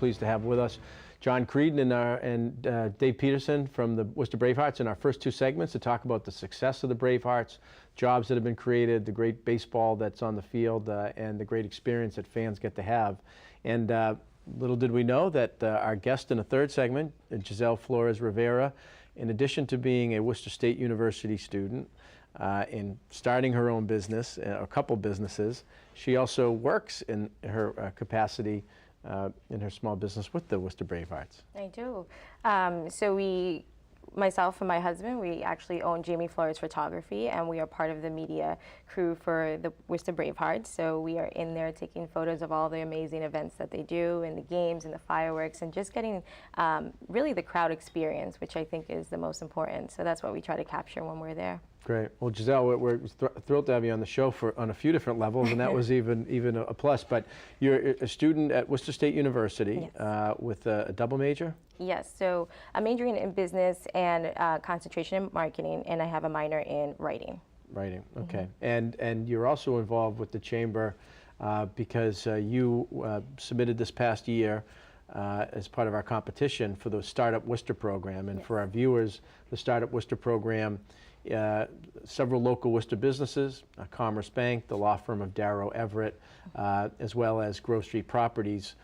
pleased to have with us John Creedon and Dave Peterson from the Worcester Bravehearts in our first two segments to talk about the success of the Bravehearts, jobs that have been created, the great baseball that's on the field, and the great experience that fans get to have. And little did we know that our guest in the third segment, Gisele Rivera, in addition to being a Worcester State University student and starting her own business, a couple businesses, she also works in her capacity in her small business with the Worcester Bravehearts. I do. Myself and my husband, we actually own Jamie Flores Photography, and we are part of the media crew for the Worcester Bravehearts. So we are in there taking photos of all the amazing events that they do, and the games and the fireworks, and just getting really the crowd experience, which I think is the most important. So that's what we try to capture when we're there. Great. Well, Gisele, we're thrilled to have you on the show on a few different levels, and that was even a plus. But you're a student at Worcester State University. Yes. With a double major? Yes. So I'm majoring in business and concentration in marketing, and I have a minor in writing. Writing. Okay. Mm-hmm. And you're also involved with the Chamber because you submitted this past year as part of our competition for the Startup Worcester program. And yes. For our viewers, the Startup Worcester program, several local Worcester businesses, Commerce Bank, the law firm of Darrow Everett, as well as Grove Street Properties,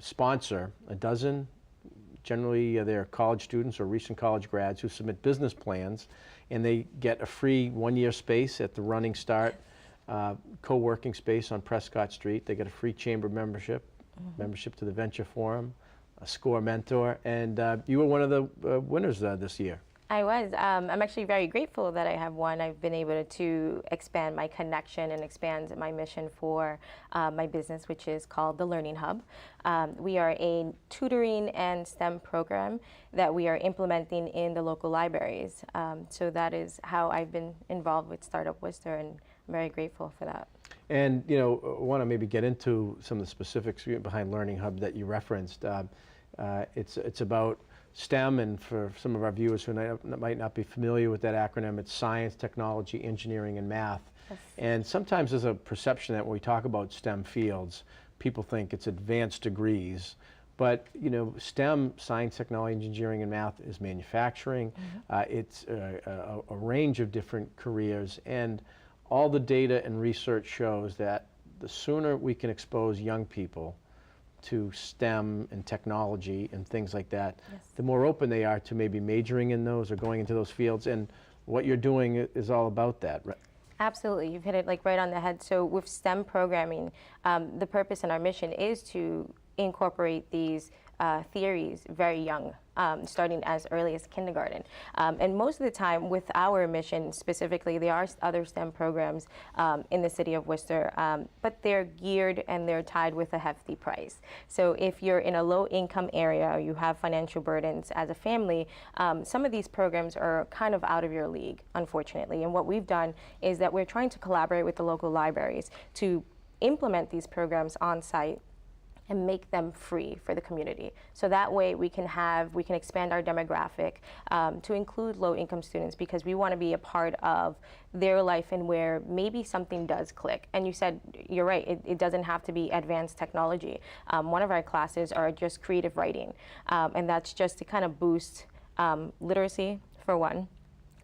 sponsor a dozen. Generally, they're college students or recent college grads who submit business plans, and they get a free one-year space at the Running Start co-working space on Prescott Street. They get a free chamber membership, membership to the Venture Forum, a SCORE mentor, and you were one of the winners this year. I was. I'm actually very grateful that I have won. I've been able to expand my connection and expand my mission for my business, which is called the Learning Hub. We are a tutoring and STEM program that we are implementing in the local libraries. So that is how I've been involved with Startup Worcester, and I'm very grateful for that. And I want to maybe get into some of the specifics behind Learning Hub that you referenced. It's about STEM, and for some of our viewers who might not be familiar with that acronym, it's science, technology, engineering, and math. Yes. And sometimes there's a perception that when we talk about STEM fields, people think it's advanced degrees. But STEM, science, technology, engineering, and math, is manufacturing. It's a range of different careers, and all the data and research shows that the sooner we can expose young people to STEM and technology and things like that, yes, the more open they are to maybe majoring in those or going into those fields. And what you're doing is all about that, right? Absolutely. You've hit it right on the head. So with STEM programming, the purpose and our mission is to incorporate these theories very young, starting as early as kindergarten. And most of the time with our mission specifically, there are other STEM programs in the city of Worcester, but they're geared and they're tied with a hefty price. So if you're in a low income area or you have financial burdens as a family, some of these programs are kind of out of your league, unfortunately. And what we've done is that we're trying to collaborate with the local libraries to implement these programs on site and make them free for the community. So that way we can expand our demographic to include low-income students, because we want to be a part of their life and where maybe something does click. And you said, you're right, it doesn't have to be advanced technology. One of our classes are just creative writing, and that's just to kind of boost literacy, for one.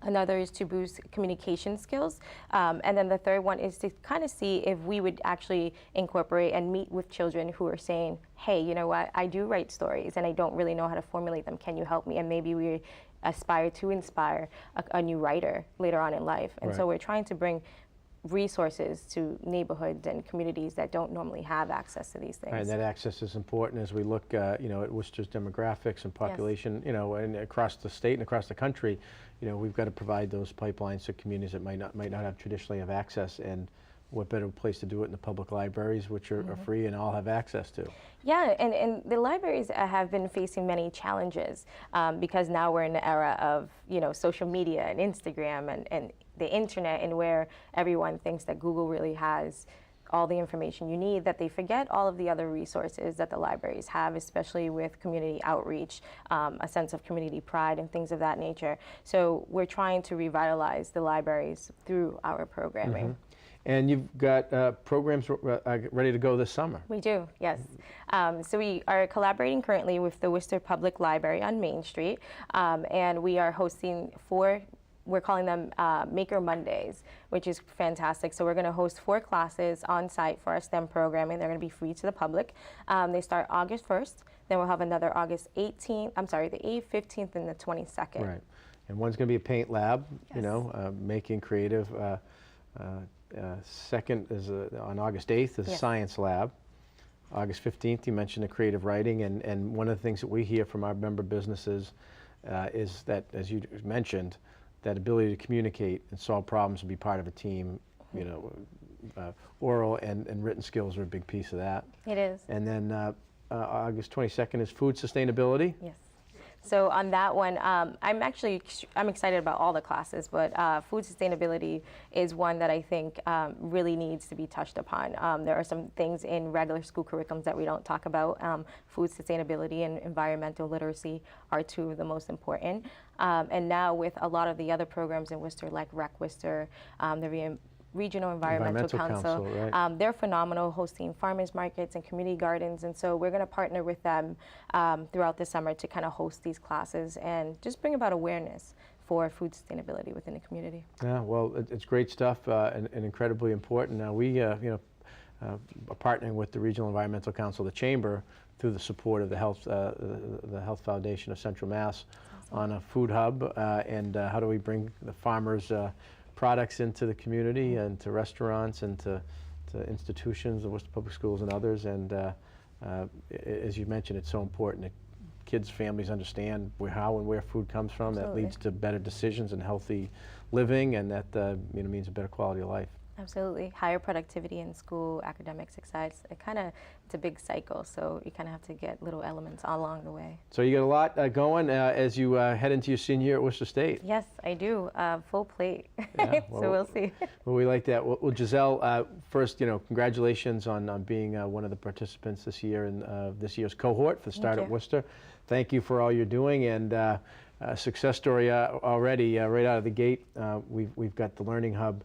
Another is to boost communication skills. And then the third one is to kind of see if we would actually incorporate and meet with children who are saying, hey, you know what, I do write stories and I don't really know how to formulate them. Can you help me? And maybe we aspire to inspire a new writer later on in life. And so we're trying to bring resources to neighborhoods and communities that don't normally have access to these things. Right, and that access is important as we look, at Worcester's demographics and population, yes, and across the state and across the country. We've got to provide those pipelines to communities that might not have traditionally have access, and what better place to do it in the public libraries, which are free and all have access to. Yeah, and the libraries have been facing many challenges because now we're in the era of social media and Instagram and the internet, and where everyone thinks that Google really has all the information you need, that they forget all of the other resources that the libraries have, especially with community outreach, a sense of community pride and things of that nature. So we're trying to revitalize the libraries through our programming. And you've got programs ready to go this summer. We do, yes. So we are collaborating currently with the Worcester Public Library on Main Street, and we are hosting we're calling them Maker Mondays, which is fantastic. So we're going to host 4 classes on site for our STEM programming. They're going to be free to the public. They start August 1st. Then we'll have another August 18th, the 8th, 15th, and the 22nd. Right. And one's going to be a paint lab, Yes. you know, making creative. Second is on August 8th is a Yes. science lab. August 15th, you mentioned the creative writing, and one of the things that we hear from our member businesses is that, as you mentioned, that ability to communicate and solve problems and be part of a team, you know, oral and written skills are a big piece of that. It is. And then August 22nd is food sustainability. Yes. So on that one, I'm excited about all the classes, but food sustainability is one that I think really needs to be touched upon. There are some things in regular school curriculums that we don't talk about. Food sustainability and environmental literacy are 2 of the most important. And now with a lot of the other programs in Worcester, like Rec Worcester, the Regional Environmental Council. Right. They're phenomenal, hosting farmers markets and community gardens, and so we're going to partner with them throughout the summer to kind of host these classes and just bring about awareness for food sustainability within the community. Yeah, well, it's great stuff and incredibly important. Now we, are partnering with the Regional Environmental Council, the Chamber, through the support of the Health Foundation of Central Mass, on a food hub, and how do we bring the farmers' products into the community and to restaurants and to institutions, the Worcester Public Schools and others. And as you mentioned, it's so important that kids, families understand how and where food comes from. Absolutely. That leads to better decisions and healthy living, and that means a better quality of life. Absolutely. Higher productivity in school, academics, excites. It's a big cycle, so you kind of have to get little elements along the way. So you got a lot going as you head into your senior year at Worcester State. Yes, I do. Full plate. Yeah, So we'll see. Well, we like that. Well, Gisele, first, congratulations on being one of the participants this year in this year's cohort for the start at Worcester. Thank you for all you're doing, and a success story already right out of the gate. We've got the Learning Hub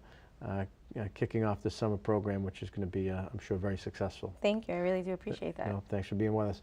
kicking off this summer program, which is going to be, I'm sure, very successful. Thank you. I really do appreciate that. Thanks for being with us.